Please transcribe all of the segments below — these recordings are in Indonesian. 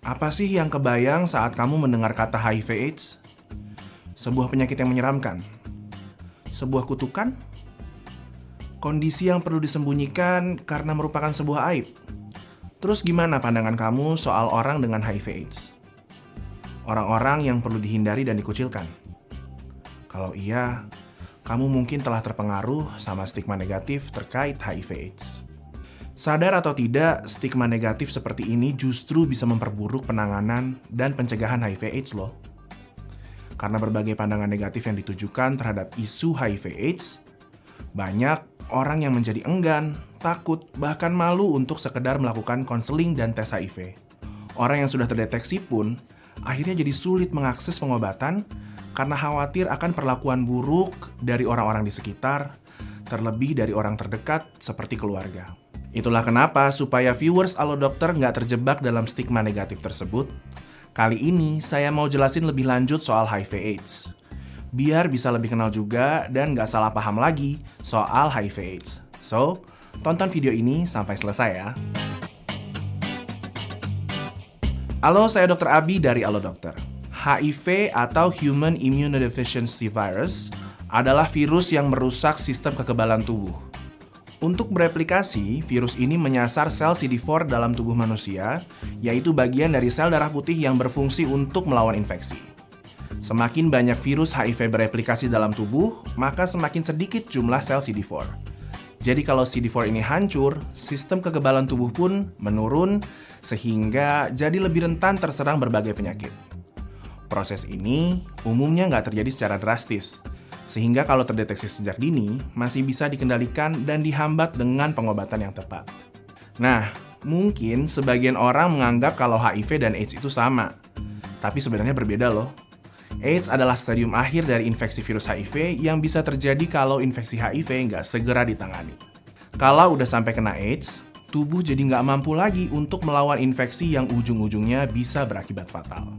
Apa sih yang kebayang saat kamu mendengar kata HIV/AIDS? Sebuah penyakit yang menyeramkan? Sebuah kutukan? Kondisi yang perlu disembunyikan karena merupakan sebuah aib? Terus gimana pandangan kamu soal orang dengan HIV/AIDS? Orang-orang yang perlu dihindari dan dikucilkan? Kalau iya, kamu mungkin telah terpengaruh sama stigma negatif terkait HIV/AIDS. Sadar atau tidak, stigma negatif seperti ini justru bisa memperburuk penanganan dan pencegahan HIV/AIDS loh. Karena berbagai pandangan negatif yang ditujukan terhadap isu HIV/AIDS, banyak orang yang menjadi enggan, takut, bahkan malu untuk sekedar melakukan konseling dan tes HIV. Orang yang sudah terdeteksi pun akhirnya jadi sulit mengakses pengobatan karena khawatir akan perlakuan buruk dari orang-orang di sekitar, terlebih dari orang terdekat seperti keluarga. Itulah kenapa supaya viewers Halo Dokter nggak terjebak dalam stigma negatif tersebut, kali ini saya mau jelasin lebih lanjut soal HIV/AIDS. Biar bisa lebih kenal juga dan nggak salah paham lagi soal HIV/AIDS. So, tonton video ini sampai selesai ya. Halo, saya Dr. Abi dari Halo Dokter. HIV atau Human Immunodeficiency Virus adalah virus yang merusak sistem kekebalan tubuh. Untuk bereplikasi, virus ini menyasar sel CD4 dalam tubuh manusia, yaitu bagian dari sel darah putih yang berfungsi untuk melawan infeksi. Semakin banyak virus HIV bereplikasi dalam tubuh, maka semakin sedikit jumlah sel CD4. Jadi kalau CD4 ini hancur, sistem kekebalan tubuh pun menurun, sehingga jadi lebih rentan terserang berbagai penyakit. Proses ini umumnya nggak terjadi secara drastis, sehingga kalau terdeteksi sejak dini, masih bisa dikendalikan dan dihambat dengan pengobatan yang tepat. Nah, mungkin sebagian orang menganggap kalau HIV dan AIDS itu sama. Tapi sebenarnya berbeda loh. AIDS adalah stadium akhir dari infeksi virus HIV yang bisa terjadi kalau infeksi HIV nggak segera ditangani. Kalau udah sampai kena AIDS, tubuh jadi nggak mampu lagi untuk melawan infeksi yang ujung-ujungnya bisa berakibat fatal.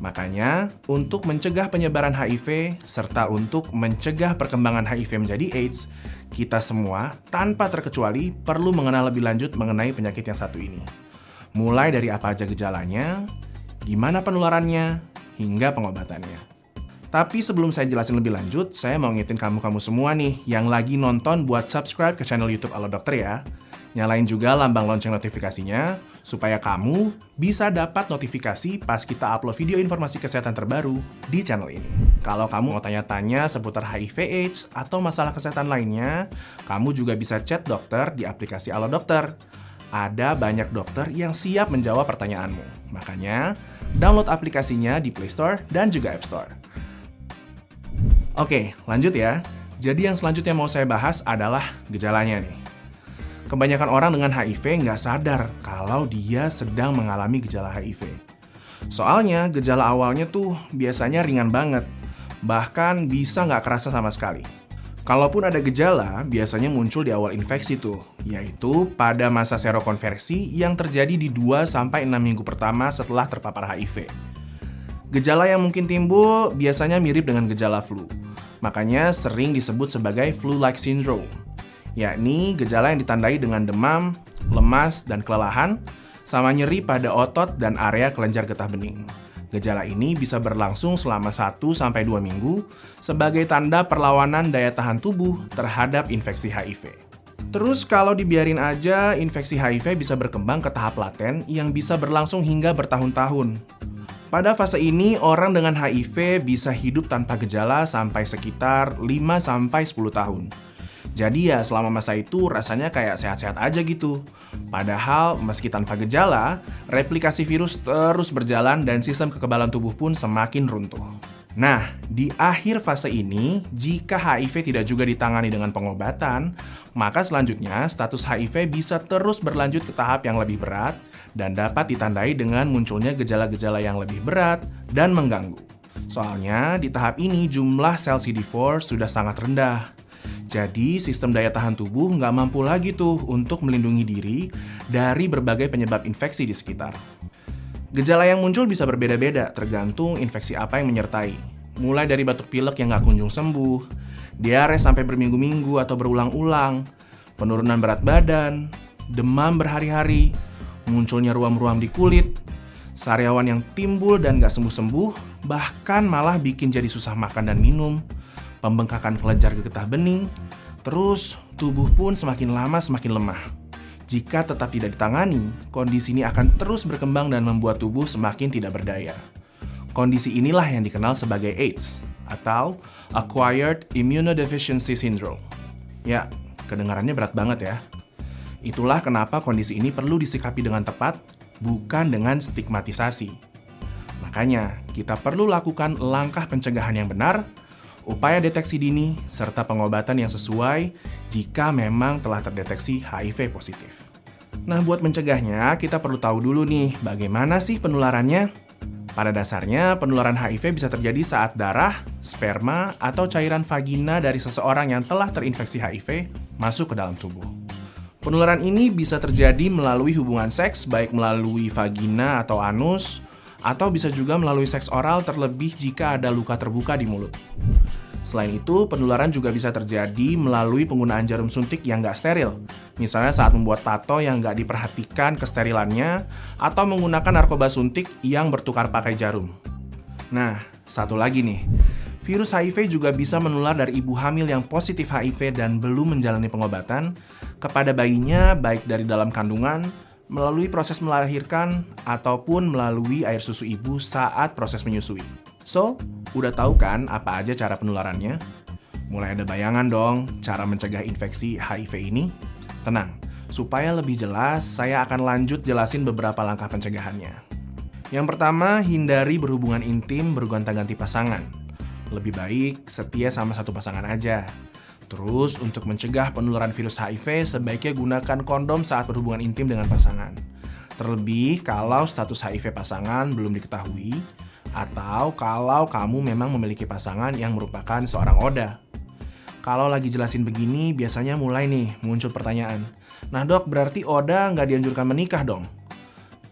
Makanya, untuk mencegah penyebaran HIV, serta untuk mencegah perkembangan HIV menjadi AIDS, kita semua, tanpa terkecuali, perlu mengenal lebih lanjut mengenai penyakit yang satu ini. Mulai dari apa aja gejalanya, gimana penularannya, hingga pengobatannya. Tapi sebelum saya jelasin lebih lanjut, saya mau ngingetin kamu-kamu semua nih yang lagi nonton buat subscribe ke channel YouTube Halo Dokter ya. Nyalain juga lambang lonceng notifikasinya, supaya kamu bisa dapat notifikasi pas kita upload video informasi kesehatan terbaru di channel ini. Kalau kamu mau tanya-tanya seputar HIV/AIDS atau masalah kesehatan lainnya, kamu juga bisa chat dokter di aplikasi Halo Dokter. Ada banyak dokter yang siap menjawab pertanyaanmu. Makanya, download aplikasinya di Play Store dan juga App Store. Oke, lanjut ya. Jadi yang selanjutnya mau saya bahas adalah gejalanya nih. Kebanyakan orang dengan HIV nggak sadar kalau dia sedang mengalami gejala HIV. Soalnya gejala awalnya tuh biasanya ringan banget, bahkan bisa nggak kerasa sama sekali. Kalaupun ada gejala, biasanya muncul di awal infeksi tuh, yaitu pada masa serokonversi yang terjadi di 2-6 minggu pertama setelah terpapar HIV. Gejala yang mungkin timbul biasanya mirip dengan gejala flu, makanya sering disebut sebagai flu-like syndrome. Yakni gejala yang ditandai dengan demam, lemas, dan kelelahan, sama nyeri pada otot dan area kelenjar getah bening. Gejala ini bisa berlangsung selama 1-2 minggu sebagai tanda perlawanan daya tahan tubuh terhadap infeksi HIV. Terus kalau dibiarin aja, infeksi HIV bisa berkembang ke tahap laten yang bisa berlangsung hingga bertahun-tahun. Pada fase ini, orang dengan HIV bisa hidup tanpa gejala sampai sekitar 5-10 tahun. Jadi ya selama masa itu rasanya kayak sehat-sehat aja gitu. Padahal meski tanpa gejala, replikasi virus terus berjalan dan sistem kekebalan tubuh pun semakin runtuh. Nah, di akhir fase ini, jika HIV tidak juga ditangani dengan pengobatan, maka selanjutnya status HIV bisa terus berlanjut ke tahap yang lebih berat dan dapat ditandai dengan munculnya gejala-gejala yang lebih berat dan mengganggu. Soalnya di tahap ini jumlah sel CD4 sudah sangat rendah. Jadi, sistem daya tahan tubuh nggak mampu lagi tuh untuk melindungi diri dari berbagai penyebab infeksi di sekitar. Gejala yang muncul bisa berbeda-beda, tergantung infeksi apa yang menyertai. Mulai dari batuk pilek yang nggak kunjung sembuh, diare sampai berminggu-minggu atau berulang-ulang, penurunan berat badan, demam berhari-hari, munculnya ruam-ruam di kulit, Sariawan yang timbul dan gak sembuh-sembuh, bahkan malah bikin jadi susah makan dan minum, pembengkakan kelenjar getah bening, terus tubuh pun semakin lama semakin lemah. Jika tetap tidak ditangani, kondisi ini akan terus berkembang dan membuat tubuh semakin tidak berdaya. Kondisi inilah yang dikenal sebagai AIDS, atau Acquired Immunodeficiency Syndrome. Ya, kedengarannya berat banget ya. Itulah kenapa kondisi ini perlu disikapi dengan tepat, bukan dengan stigmatisasi. Makanya, kita perlu lakukan langkah pencegahan yang benar, upaya deteksi dini, serta pengobatan yang sesuai jika memang telah terdeteksi HIV positif. Nah, buat mencegahnya, kita perlu tahu dulu nih, bagaimana sih penularannya? Pada dasarnya, penularan HIV bisa terjadi saat darah, sperma, atau cairan vagina dari seseorang yang telah terinfeksi HIV masuk ke dalam tubuh. Penularan ini bisa terjadi melalui hubungan seks, baik melalui vagina atau anus, atau bisa juga melalui seks oral terlebih jika ada luka terbuka di mulut. Selain itu, penularan juga bisa terjadi melalui penggunaan jarum suntik yang nggak steril, misalnya saat membuat tato yang nggak diperhatikan kesterilannya, atau menggunakan narkoba suntik yang bertukar pakai jarum. Nah, satu lagi nih, virus HIV juga bisa menular dari ibu hamil yang positif HIV dan belum menjalani pengobatan kepada bayinya baik dari dalam kandungan, melalui proses melahirkan, ataupun melalui air susu ibu saat proses menyusui. So, udah tahu kan apa aja cara penularannya? Mulai ada bayangan dong cara mencegah infeksi HIV ini? Tenang, supaya lebih jelas, saya akan lanjut jelasin beberapa langkah pencegahannya. Yang pertama, hindari berhubungan intim bergonta-ganti pasangan. Lebih baik setia sama satu pasangan aja. Terus, untuk mencegah penularan virus HIV, sebaiknya gunakan kondom saat berhubungan intim dengan pasangan. Terlebih kalau status HIV pasangan belum diketahui, atau kalau kamu memang memiliki pasangan yang merupakan seorang ODA. Kalau lagi jelasin begini, biasanya mulai nih muncul pertanyaan. Nah dok, berarti ODA nggak dianjurkan menikah dong?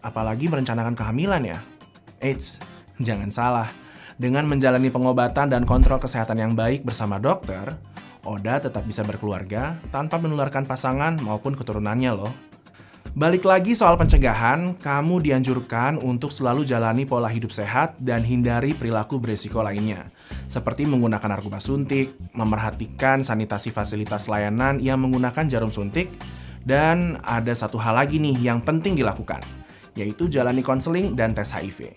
Apalagi merencanakan kehamilan ya? Eits, jangan salah. Dengan menjalani pengobatan dan kontrol kesehatan yang baik bersama dokter, ODA tetap bisa berkeluarga tanpa menularkan pasangan maupun keturunannya loh. Balik lagi soal pencegahan, kamu dianjurkan untuk selalu jalani pola hidup sehat dan hindari perilaku beresiko lainnya, seperti menggunakan narkoba suntik, memerhatikan sanitasi fasilitas layanan yang menggunakan jarum suntik, dan ada satu hal lagi nih yang penting dilakukan, yaitu jalani konseling dan tes HIV.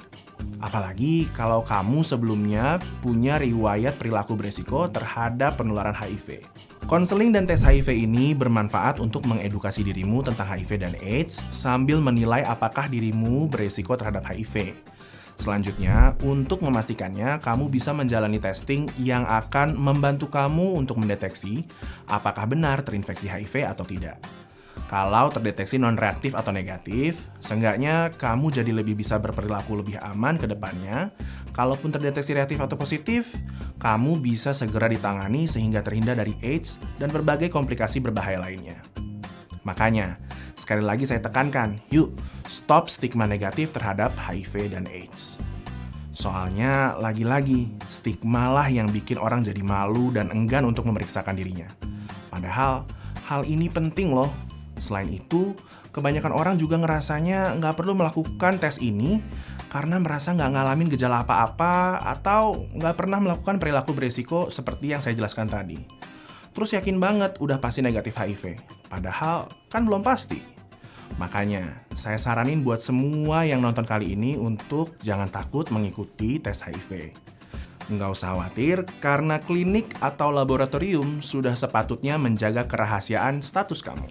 Apalagi kalau kamu sebelumnya punya riwayat perilaku beresiko terhadap penularan HIV. Konseling dan tes HIV ini bermanfaat untuk mengedukasi dirimu tentang HIV dan AIDS sambil menilai apakah dirimu beresiko terhadap HIV. Selanjutnya, untuk memastikannya, kamu bisa menjalani testing yang akan membantu kamu untuk mendeteksi apakah benar terinfeksi HIV atau tidak. Kalau terdeteksi non-reaktif atau negatif, seenggaknya kamu jadi lebih bisa berperilaku lebih aman ke depannya. Kalaupun terdeteksi reaktif atau positif, kamu bisa segera ditangani sehingga terhindar dari AIDS dan berbagai komplikasi berbahaya lainnya. Makanya, sekali lagi saya tekankan, yuk stop stigma negatif terhadap HIV dan AIDS. Soalnya, lagi-lagi, stigma lah yang bikin orang jadi malu dan enggan untuk memeriksakan dirinya. Padahal, hal ini penting loh. Selain itu, kebanyakan orang juga ngerasanya nggak perlu melakukan tes ini karena merasa nggak ngalamin gejala apa-apa atau nggak pernah melakukan perilaku beresiko seperti yang saya jelaskan tadi. Terus yakin banget udah pasti negatif HIV, padahal kan belum pasti. Makanya, saya saranin buat semua yang nonton kali ini untuk jangan takut mengikuti tes HIV. Nggak usah khawatir, karena klinik atau laboratorium sudah sepatutnya menjaga kerahasiaan status kamu.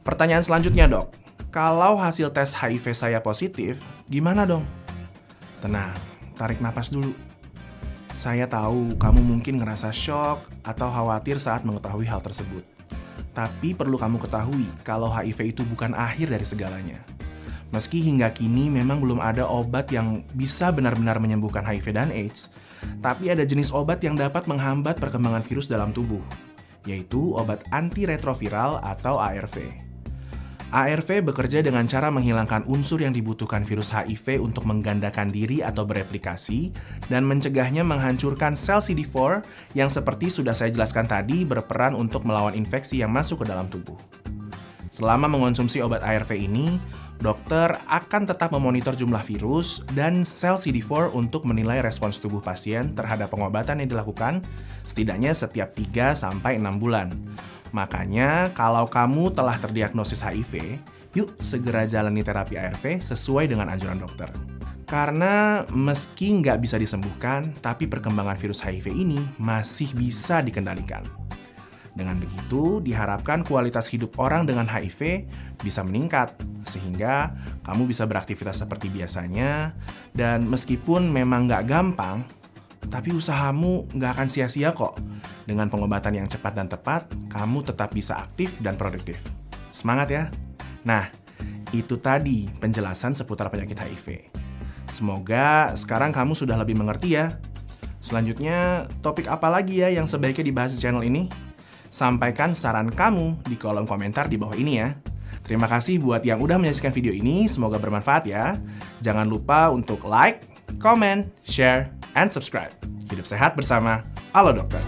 Pertanyaan selanjutnya dok, kalau hasil tes HIV saya positif, gimana dong? Tenang, tarik napas dulu. Saya tahu kamu mungkin ngerasa shock atau khawatir saat mengetahui hal tersebut. Tapi perlu kamu ketahui kalau HIV itu bukan akhir dari segalanya. Meski hingga kini memang belum ada obat yang bisa benar-benar menyembuhkan HIV dan AIDS, tapi ada jenis obat yang dapat menghambat perkembangan virus dalam tubuh, yaitu obat antiretroviral atau ARV. ARV bekerja dengan cara menghilangkan unsur yang dibutuhkan virus HIV untuk menggandakan diri atau bereplikasi dan mencegahnya menghancurkan sel CD4 yang seperti sudah saya jelaskan tadi berperan untuk melawan infeksi yang masuk ke dalam tubuh. Selama mengonsumsi obat ARV ini, dokter akan tetap memonitor jumlah virus dan sel CD4 untuk menilai respons tubuh pasien terhadap pengobatan yang dilakukan setidaknya setiap 3-6 bulan. Makanya, kalau kamu telah terdiagnosis HIV, yuk segera jalani terapi ARV sesuai dengan anjuran dokter. Karena meski nggak bisa disembuhkan, tapi perkembangan virus HIV ini masih bisa dikendalikan. Dengan begitu, diharapkan kualitas hidup orang dengan HIV bisa meningkat, sehingga kamu bisa beraktivitas seperti biasanya, dan meskipun memang nggak gampang, tapi usahamu nggak akan sia-sia kok. Dengan pengobatan yang cepat dan tepat, kamu tetap bisa aktif dan produktif. Semangat ya! Nah, itu tadi penjelasan seputar penyakit HIV. Semoga sekarang kamu sudah lebih mengerti ya. Selanjutnya, topik apa lagi ya yang sebaiknya dibahas di channel ini? Sampaikan saran kamu di kolom komentar di bawah ini ya. Terima kasih buat yang udah menyaksikan video ini, semoga bermanfaat ya. Jangan lupa untuk like, comment, share, and subscribe. Hidup sehat bersama Halo Dokter.